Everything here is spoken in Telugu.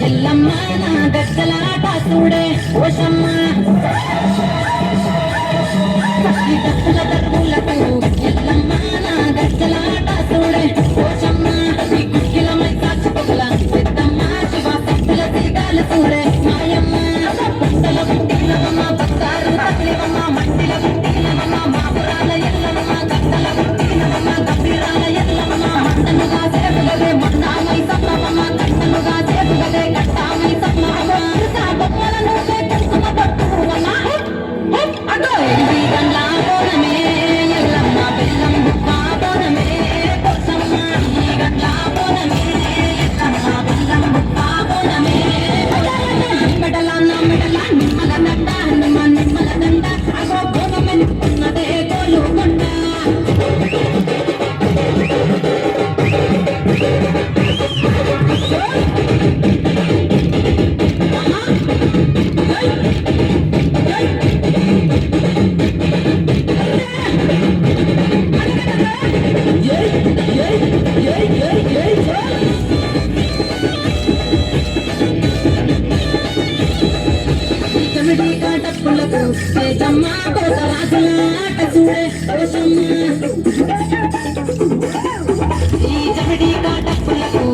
ఎల్లమ్మ నా గజ్జలాట చూడే ఓషమ్మ ఈ గజ్జల దర్వులకు ఎల్లమ్మ నా గజ్జలాట చూడే ఓషమ్మ ఈ కుక్కిలమై కాచుకోగల పెద్దమ్మ శివ సత్తుల తీగాల చూడే మాయమ్మ పుట్టల గుండీలమ్మ భక్తారు తగిలివమ్మ మట్టిల గుండీలమ్మ మాపురాల ఎల్లమ్మ గద్దల గుండీలమ్మ గంభీరాల ఎల్లమ్మ మండనుగా చేతులవే మొన్నామై సమ్మమ్మ కట్టనుగా చేతులవే కట్టామై సమ్మమ్మ సాబమ్మలను కట్టుకున్న పట్టుకువమ్మ అదో ఈ గండ్ల బోనమే ఎల్లమ్మ బెల్లం బుక్క బోనమే పోసమ్మ ఈ గండ్ల బోనమే ఎల్లమ్మ బెల్లం బుక్క బోనమే మెడల నిమ్మల దండ నిమ్మల దండ అగో బోనమెన్నుకున్నదే గోలుకొండ చెమిడి కాటప్పులకు తేజమ్మ కోసరాజుల ఆట చూడే ఓషమ్మ ఈ చెమిడి కాటప్పులకు